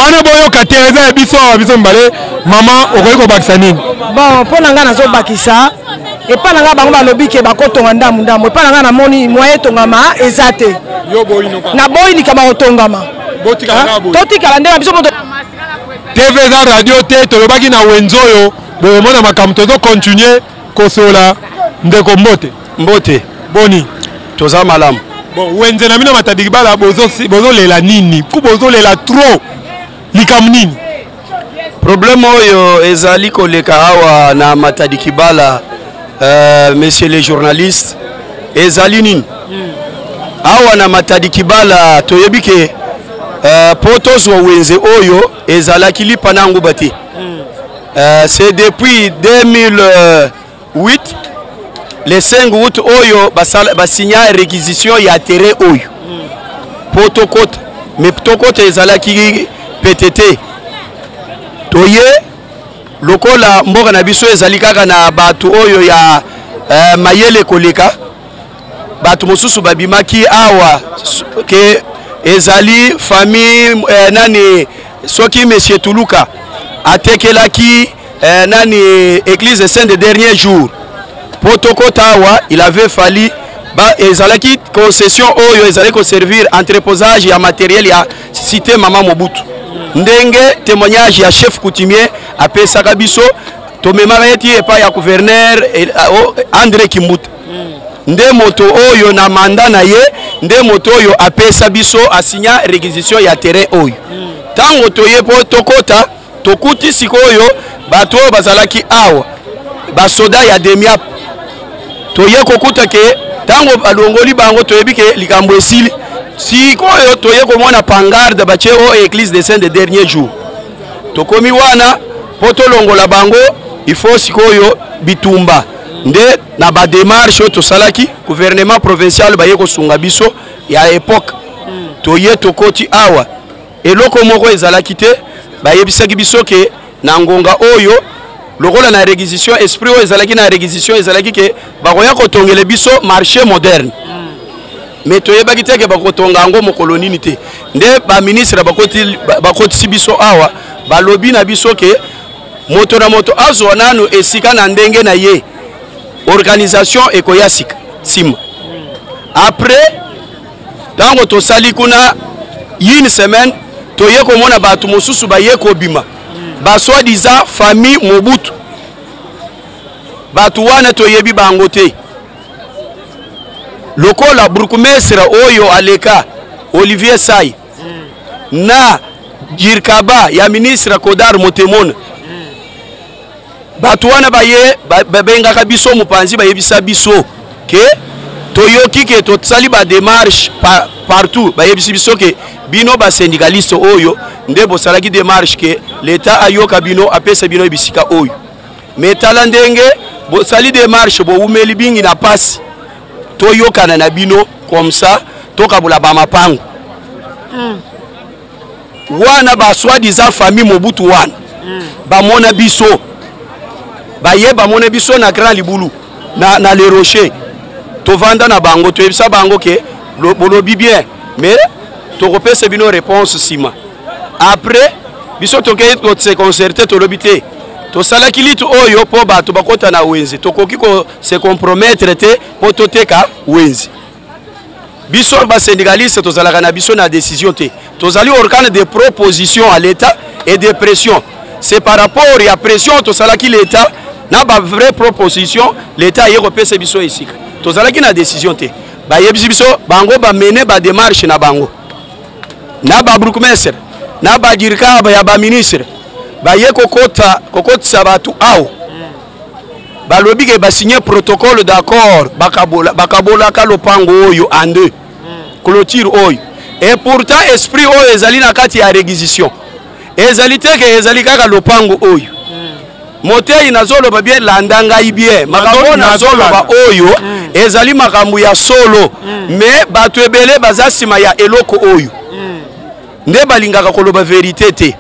wana boyoka te eza ya biso mibale mama okoki kobakisa nini bon mpo na ngai nazobakisa epa na ngai bango balobi ke bakotonga ndambu epa na ngai namoni moye etongama eza te na boyi likama kotongama totikala nde na biso moto TV eza radio te tolobaki na wenze oyo bomona makambo tozokontinue kosola ndeko mbote boni toza malamu wenze na bino Matadi Kibala bozolela nini ku bozolela trop likambo nini problème oyo ezali koleka awa na Matadi Kibala messieurs les journalistes ezali nini awa na Matadi Kibala toyebi ke po tozwa wenze oyo ezalaki lipa na nguba te c'est depuis 2008 le 5 août oyo basigna réquisition ya terrain oyo po tokota mais tokota ezalaki PTT toye lokola mboka na biso ezali kaka na bato oyo ya mayele koleka bato mosusu babimaki awa ke ezali famille nani soki monsieur Tuluka atekelaki nani église saint de dernier jour potokota awa il avait fallu ezalaki concession oyo ezali ko servir entreposage ya matériel ya cité Mama Mobutu ndenge témoignage ya chef coutumier apesaka biso tomemaka eti epa ya gouverneur André Kimbuta nde moto oyo na manda na ye nde moto oyo apesa biso asigna réquisition ya terrain oyo tango toye po tokota tokuti sikoyo bato bazalaki awa basoda ya demiap toye kokuta ke tango balongoli bango toyebi ke likambo esili sikoyo toye komona pangarde bache o église de saint de dernier jour tokomi wana po tolongola bango il faut sikoyo bitumba nde na ba démarche to salaki gouvernement provincial baye ko sunga biso ya époque toye tokoti awa eloko moko ezalaki te baye bisaki biso ke na ngonga oyo lokola na réquisition esprit oyo ezalaki na réquisition ezalaki ke bakoya kotongela biso marché moderne mais toye bakite ke bakotonga ngo mokolo nini te nde ba ministre bakoti biso awa balobi na biso ke moto na moto azwa nanu esika na ndenge na ye organisation ekoyasika sim après tango tosali kuna une semaine toye komona bato mosusu baye kobima ba soi-disant famille Mobutu bato wana toyebi bango te lokola burgomestre oyo aleka Olivier Sai na Jirkaba ya ministre Kodar Motemona bato wana baye babengaka biso mopanzi bayebisa biso ke toyoki ke tosali ba démarche partout bayebisi biso ke bino ba syndicaliste oyo nde bosalaki démarche ke l'état ayoka bino apesa bino bisika oyo mais tala ndenge bosali démarche bo umeli bingi na pasi toyokana na bino comme ça tokabula ba mapango wana ba soi-disant famille Mobutu wana ba mona biso baye ba mona biso na Grand Libulu na les rochers tovanda na bango toyebisa bango ke bolobi bien mais tokopesa bino réponse sima après biso tokei se concerter tolobi te tosalaki litu oyo po bato bakota na wenze tokoki ko se compromettre te po toteka wenze biso ba syndicaliste tozalaka na biso na décision te tozali organe de proposition à l'état et de pression c'est par rapport à la pression tout ça qui l'État n'a pas vraie proposition l'État y repère ses biso ici tout ça qui n'a décision té ba yebisi biso bango ba mener ba démarche na bango na ba bourgmestre na ba dirika ba ya ba ministre ba ye kokota sabatu ao ba lobi ke ba signer protocole d'accord bakabola ka lopango oyo en deux clôture oyo et pourtant esprit oyo ezali na kati ya réquisition ezali te ke ezali kaka lopango oyo motei nazoloba bien landanga ibie makambo nazoloba oyo ezali makambo ya solo mais bato ebele baza sima ya eloko oyo nde balingaka koloba vérité te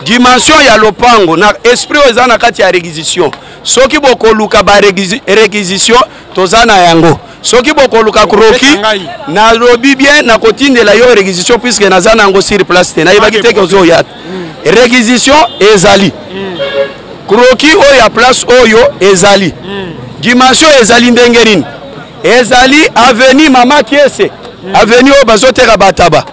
dimension ya lopango na esprit oyo eza na kati ya réquisition soki bokoluka ba réquisition toza na yango soki bokoluka kroki na lobi bien na kotindela yo réquisition puisque naza nango sur place te nayebaki te kozo ya réquisition ezali kroki oyo ya place oyo ezali dimension ezali ndenge nini ezali avenue mama kiese avenue oyo bazoteka bataba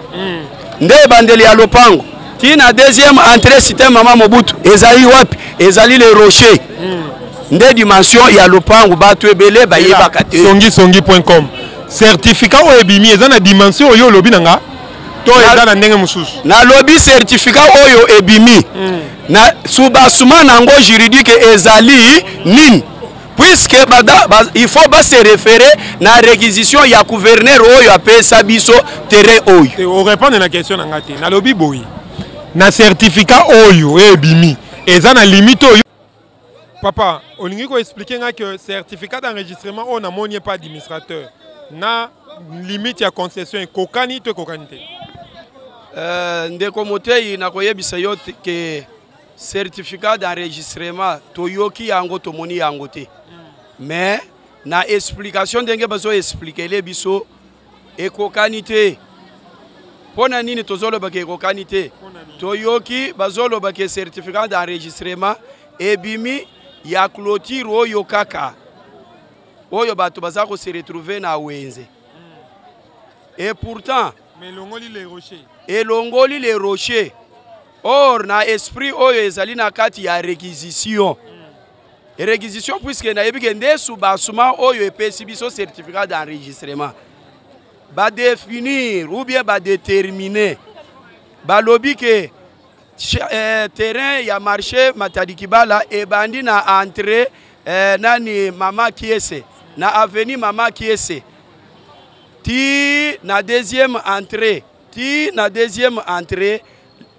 nde bandeli ya lopango tina deuxième entrée cité mama Mobutu ezali wapi ezali le rocher nde dimension ya lopango bato ebele bayebaka te songi.com certificat oyo ebimi eza na dimension oyo lobi nanga to eza na ndenge mususu na lobi certificat oyo ebimi na subasuma nango juridique ezali nini puisque il faut se référer na réquisition ya gouverneur oyo apesa biso terrain oyo o répondre na question nanga te na lobi boyi na certificat oyo ebimi eza na limite oyo papa olingi ko expliquer nga que certificat d'enregistrement on a monié pas administrateur na limite ya concession kokani to kokani te ndeko motei na koyebisa yo ke certificat d'enregistrement toyoki yango tomoni yango te mais na explication ndenge bazo expliquer les biso ekokani te pona nini tozoloba ke ekokani te toyoki bazoloba ke certificat d'enregistrement ebimi ya clôture oyo kaka oyo bato baza ko se retrouver na wenze et pourtant elongoli les rochers or na esprit oyo ezali na kati ya réquisition réquisition puisque na yebi ke nde subasuma oyo epesi biso certificat d'enregistrement ba définir ou bien ba déterminer ba lobi ke terrain ya marché Matadi Kibala ebandi na entrée nani mama Kiese na avenue mama Kiese ti na deuxième entrée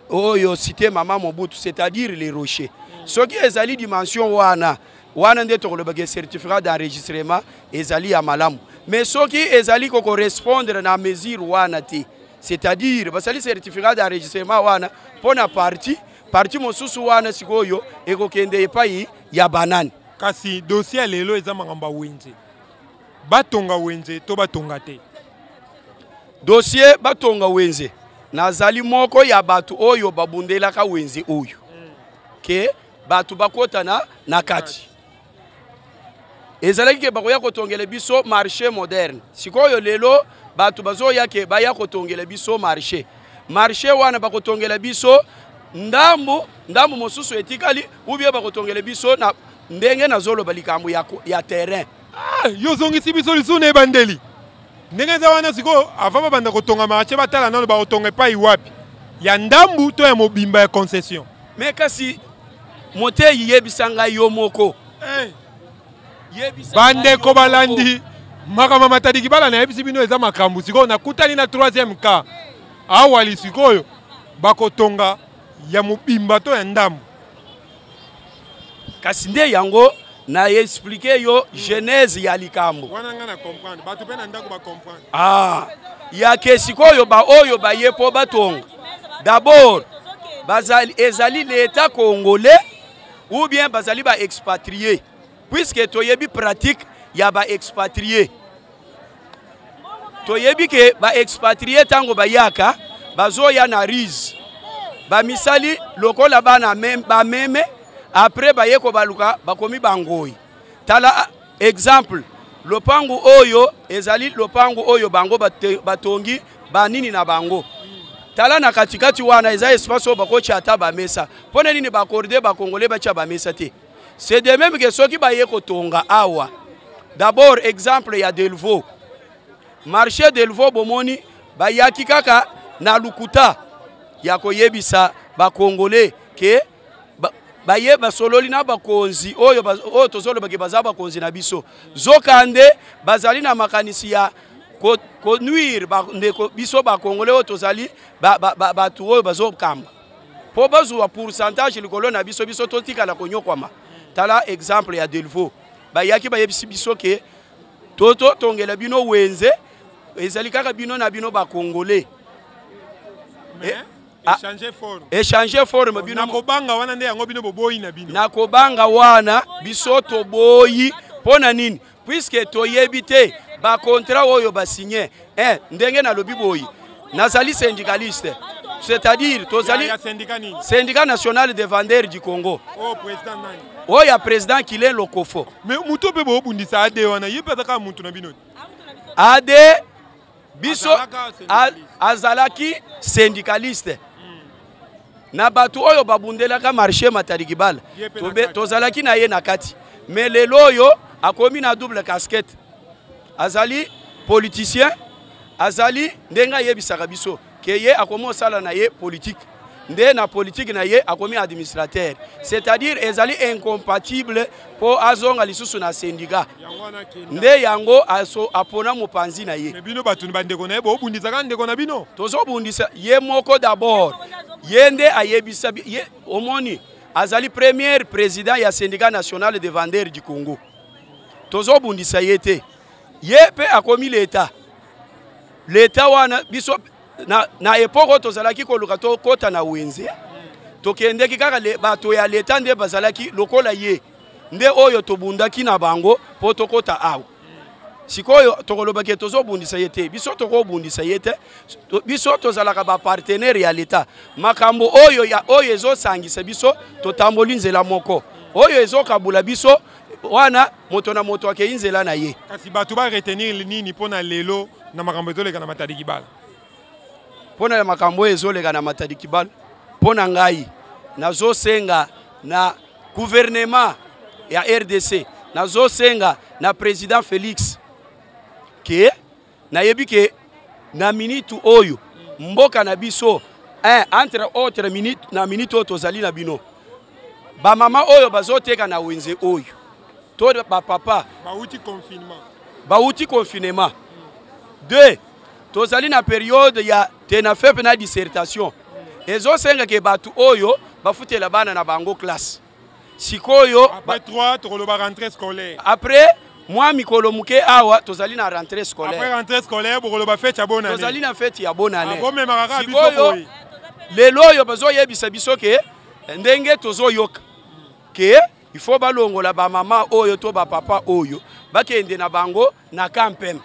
oyo cité mama Mobutu c'est-à-dire les rochers soki ezali dimension wana nde tokoloba ke certificat d'enregistrement ezali ya malamu mais soki ezali ko correspondre na mesure wana te c'est-à-dire basali certificat d'enregistrement wana pona parti mosusu wana sikoyo ekokende epai ya banani kasi dossier lelo eza makamba wenze batonga wenze to batonga te dossier batonga wenze nazali moko ya batu oyo babundelaka wenze oyo ke batu bakota na kati ezalaki ke bakoya kotongela biso marché moderne sikoyo lelo batu bazoya ke baya kotongela biso marché wana bakotongela biso ndambu mosusu etikali ubie bakotongela biso na ndenge nazoloba likambo ya terrain yo zongisi biso lisune ebandeli ndenge za wana siko avant babanda kotonga marché batala nano bakotonga epai wapi ya ndambu to ya mobimba ya concession mais kasi motei yebisanga yo moko bandeko balandi makama Matadi Kibala na yebisi bino eza makambu sikoyo nakutani na 3e cas awali sikoyo bakotonga ya mobimba to ya ndambu kasi nde yango na expliquer yo genèse ya likambo wana nga na comprendre batu pe na ndako ba comprendre ya ke sikoyo ba oyo ba yepo batonga d'abord bazali ezali l'état congolais ou bien bazali ba expatrié puisque toyebi pratique ya ba expatrié toyebi ke ba expatrié tango bayaka bazoya na riz ba misali lokola bana ba meme après bayeko baluka bakomi bangoyi tala exemple lopangu oyo ezali lopangu oyo bango batongi banini na bango tala na katikati wana eza espace oyo bakotia ata bamesa mpona nini bakorde bakongole batia bamesa te. C'est de même que soki baye kotonga awa d'abord exemple ya Delvaux marché Delvaux bomoni bayaki kaka na lukuta ya koyebisa bakongole ke baye basololi na bakonzi oyo tozoloba ke baza bakonzi na biso zokande bazali na makanisi ya konuire ndeko biso bakongole oyo tozali batu oyo bazokamba po bazwa pourcentage likolo na biso totikala konyokwama. Tala exemple ya Delvaux bayaki bayebisi biso ke toto tongela bino wenze ezali kaka bino na bino bakongole échanger forme bino nakobanga wana nde yango bino boboyi na bino nakobanga wana biso toboyi pona nini puisque toyebi te ba contrat oyo ba signé ndenge na lobi boyi nazali syndicaliste c'est-à-dire tozali syndicat national des vendeurs du Congo. Oh président nani oh ya président Kilé Lokofo mais muto pe bo bundisa ade wana yepeta ka muntu na bino ade biso azalaki syndicaliste na batu oyo babundelaka marché Matadi Kibala tozalaki na ye na kati mais lelo oyo akomi na double casquette azali politicien azali ndenga yebisaka biso ke ye akomi osala na ye politique nde na politique na ye akomi administrateur c'est-à-dire ezali incompatible po azonga lisusu na syndicat nde yango apona mopanzi na ye bino batu bandeko na ye bo bundisa ka ndeko na bino tozobundisa ye moko d'abord ye nde ayebisa ye omoni azali premier président ya syndicat national des vendeurs du Congo tozobundisa ye te ye pe akomi l'état wana biso na epoko tozalaki koluka tokota na wenze tokendeki kaka bato ya leta nde bazalaki lokola ye nde oyo tobundaki na bango po tokota awa sikoyo tokolobaki tozobundisa ye te biso tokobundisa ye te biso tozalaka bapartenaire ya leta makambo oyo ezosangisa biso totamboli nzela moko oyo ezokabula biso wana moto na moto akei nzela na ye kasi bato ba retenir nini mpona lelo na makambo ezoleka na Matadi Kibala pona ya makambo ezoleka na Matadi Kibala pona ngai nazosenga na gouvernement ya RDC nazosenga na président Félix ke nayebi ke na minute oyo mboka na biso entre autres minute na minute oyo tozali na bino ba mama oyo bazoteka na wenze oyo to ba papa bauti confinement deux tozali na période ya tenafe pe na dissertation ezosenga ke batu oyo bafutela bana na bango classe sikoyo après 3 tokoloba rentrée scolaire après moi mikolo muke awa tozali na rentrée scolaire après rentrée scolaire bokoloba fête ya bonne année tozali na fête ya bonne année sikoyo lelo oyo bazoyebisa biso ke ndenge tozoyoka ke il faut balongola ba mama oyo to ba papa oyo bakende na bango na campem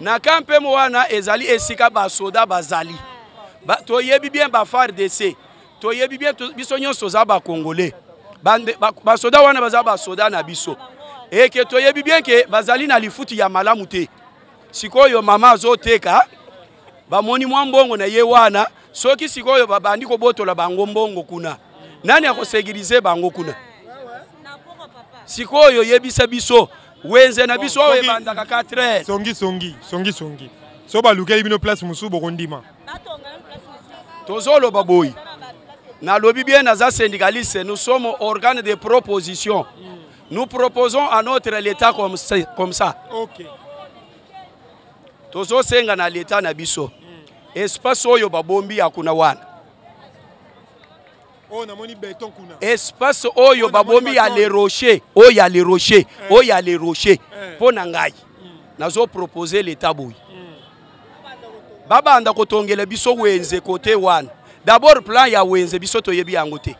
na campem wana ezali esika ba soda bazali toyebi bien ba FARDC toyebi bien biso nyonso za ba congolais ba soda wana baza ba soda na biso eke toyebi bien ke bazali na lifuti ya malamu te sikoyo mama azoteka bamoni mwa mbongo na ye wana soki sikoyo babandi kobotola bango mbongo kuna nani akosegirize bango kuna sikoyo yebisa biso wenze na biso oyo bandaka 4 songi so balukeli bino place musu bokondima tozoloba boy na lobi bien naza syndicaliste nous sommes organe de proposition nous proposons à notre l'état comme ça OK tozosenga na l'état na biso espace oyo babombi akuna wana namoni beton kuna espace oyo babombi ya les rochers oyo ya les rochers pona ngai nazo proposer l'état boy babanda kotongela biso wenze côté wana d'abord plan ya wenze biso toyebi yango te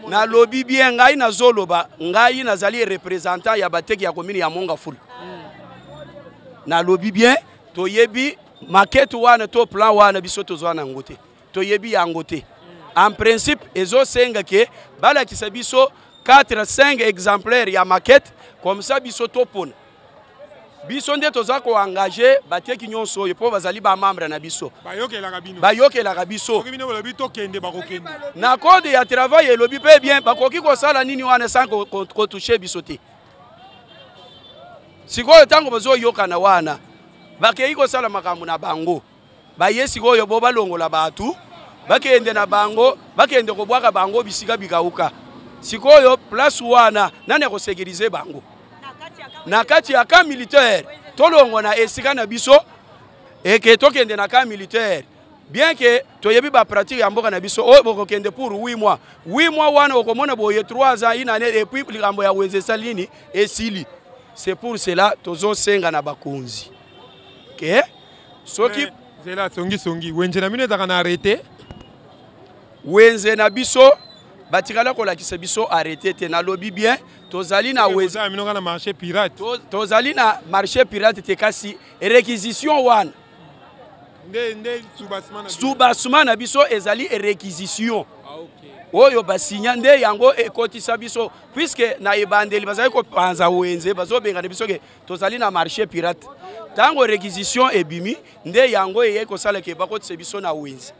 na lobi bien ngai nazoloba ngai nazali représentant ya bateki ya commune ya Mongafulu na lobi bien toyebi maquette wana to plan wana biso tozwana ngote toyebi yango te en principe ezosenga ke balakisa biso 4-5 exemplaires ya maquette comme ça biso topona biso nde toza ko engager bateki nyonso oyo po bazali ba membre na biso bayokelaka biso na code ya travail elobi pe bien bakoki kosala nini wana sans ko toucher biso te sikoyo tango bazoyokana wana bakei kosala makambo na bango baye sikoyo bo balongola batu bakende na bango bakende kobwaka bango bisika bikauka sikoyo place wana nani akosekirize bango na kati ya camp militaire tolongo na esika na biso eke tokende na camp militaire bien que toyebi ba pratique ya mboka na biso o bokokende pour 8 mois wana okomona boye 3 ans une année et puis likambo ya wenze salini esili c'est pour cela tozo senga na bakonzi ke soki zela songi wenze na mine zaka na arrêter wenze na biso batikala ko lakisa biso arrêter te na lobi bien tozali na wenze aminoka na marché pirate tozali na marché pirate te kasi réquisition wana nde subasuma na biso ezali réquisition oyo basinya nde yango ekotisa biso puisque na ebandeli bazali ko panza wenze bazobenga na biso ke tozali na marché pirate tango réquisition ebimi nde yango eye kosala ke bakotisa biso na wenze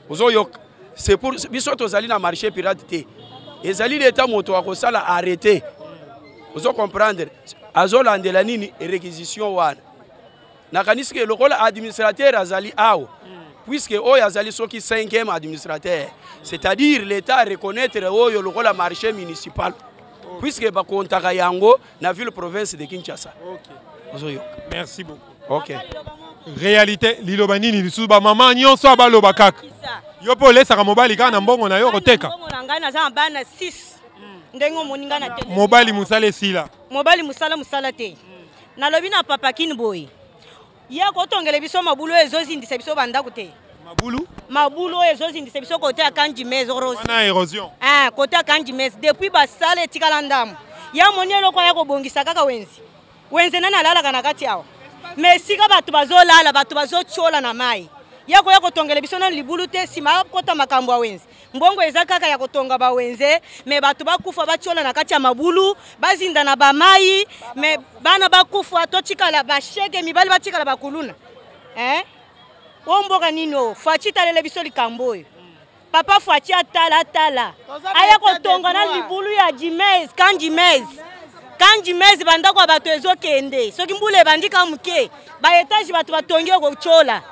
ozoyoka c'est pour biso tozali na marché pirate te ezali l'état moto akosala arrêter ozo comprendre azolandela nini réquisition wana nakanisi ke lokola administrateur azali awo puisque oyo azali soki 5e administrateur c'est-à-dire l'état reconnaître oyo lokola marché municipal puisque bakontaka yango na ville province de Kinshasa. Merci beaucoup. OK. Réalité liloba nini lisusu ba mama nyonso abaloba kaka yo po lesaka mobali kana mbongo na yo koteka ngana naza bana 6 ndengo moninga na te mobali musala sila mobali musala te nalobi na papa kini boy ya kotongela biso mabulu ezozindisa biso bandako te mabulu ezozindisa biso kote akanji mezo rose na érosion kote akanji mezo depuis basale tikala ndamu ya monielo kwa ya kobongisa kaka wenzi nana alala kana kati yawo mais sika batu bazolala batu bazochola na mai yako tongela biso na libulu te sima kota makambo wenzi mbongo eza kaka ya kotonga ba wenze me batu bakufa bachola na kati ya mabulu bazinda na ba mai me bana bakufa tochikala bashege mibali bachikala bakuluna womboka nino fachita lele biso likambo papa fachi atala aya kotonga na libulu ya Jimez kanji mezi banda kwa bato ezokende soki mbule bandika muke ba etage bato batongi ko chola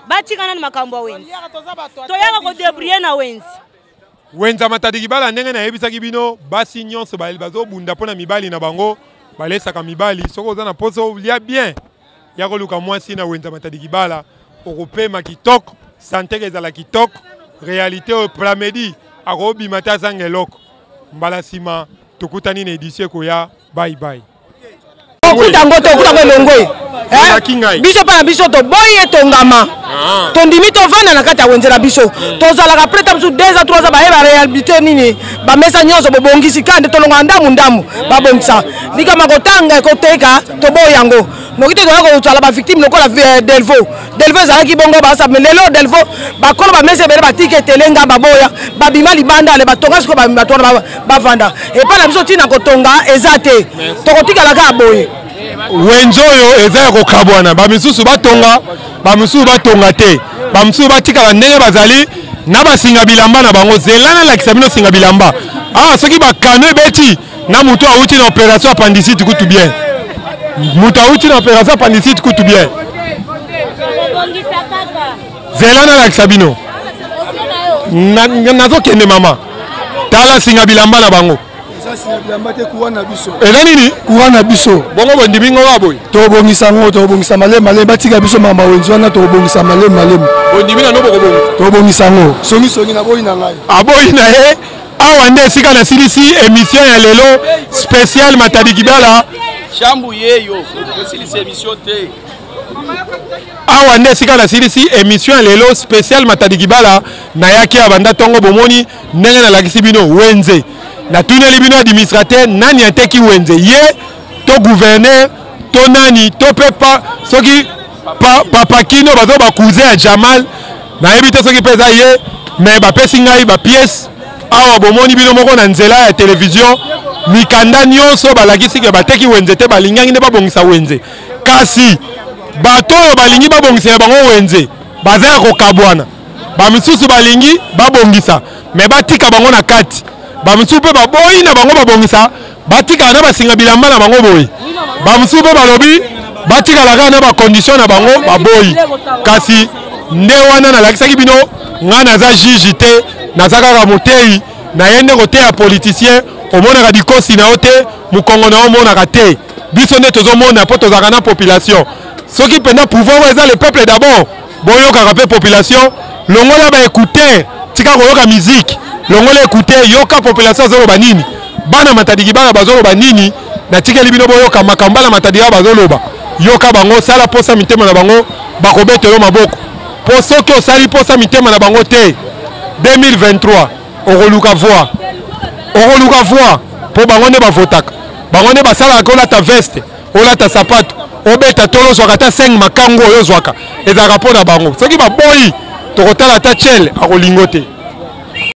batikana na makambo wenzi toyaka ko débrouiller na wenza matadiki bala ndenge na yebisaki bino basi nyonso bazo bunda pona mibali na bango balesaka mibali soko za na poso lia bien ya koluka mwasi na wenza matadiki bala okopema kitoko santé ezala kitoko réalité au plamedi akobi mata zangeloko mbala sima tukutani na édition koya bye bye okutango tokutango elongwe biso pa na biso to boye tongama tondimi tovanda na kati ya wenze na biso tozalaka preta biso 2 à 3 ans baye ba réalité nini ba mesa nyonso bobongisi kande tolonga ndamu babongisa likama kotanga koteka to boyango nokite toyako kutala ba victime lokola Delvo ezalaki bongo basa lelo Delvo bakolo ba mesa bere batike telenga baboya babima libanda le batonga siko batwana bavanda epa na biso tina kotonga ezate tokotikala ka boye wenzo oyo eza ya kokabwana bamisusu batonga te bamisusu batikala ndenge bazali na basinga bilamba na bango zelana lakisa bino singa bilamba soki bakano ebeti na mutu awuti na opération appendicite kutu bien mutu awuti na opération appendicite kutu bien zelana lakisa bino nazokende mama tala singa bilamba na bango eza nini courant na biso bongo bondimingo waboy tobongisa malema batika biso mama wenzi wana tobongisa malema bondimina no bokobongisa tobongisa ngo songi na boyi na ngai aboyi na ye awa nde esika na silisi émission ya lelo spécial Matadi Kibala chambu yeyo silisi émission te awa nde esika na silisi émission ya lelo spécial Matadi Kibala na yaki abanda tongo bomoni ndenge na lakisi bino wenze na tuneli bino administrateur nani ateki wenze ye to gouverneur to nani to pepa soki papa kino bazo ba cousin ya Jamal na yebite soki peza ye mais ba pesi ngai ba pièce awa bomoni bino moko na nzela ya télévision mikanda nyonso balakisi ke bateki wenze te balingangi nde babongisa wenze kasi bato oyo balingi babongisa bango wenze baza ya kokabwana bamisusu balingi babongisa me batika bango na kati bamisusu mpe baboyi na bango babongisa batika na basinga bilamba na bango boyi bamisusu mpe balobi batikalaka na bacondition na bango baboyi kasi nde wana nalakisaki bino nga naza juge te naza kaka moteyi naye nde koteya politicien omonaka dikosi na yo te mokongo na yo omonaka te biso nde tozomona mpo tozalaka na population soki mpenza pouvoir oyo eza le peuple d'abord boyokaka mpe population longola baécouter tika koyoka musique longola écouter yoka population azoloba nini bana matadiki bana bazoloba nini natikeli bino boyoka makambo na matadiki bazoloba yoka bango sala posa mitema na bango bakobetelo maboko po soki osali posa mitema na bango te 2023 okoluka voir po bango nde bavotaka bango nde basalaka olata veste olata sapato obeta tolo ozwaka ata 5 makango oyo ozwaka ezalaka mpo na bango soki baboyi tokotala ata chele akolingo te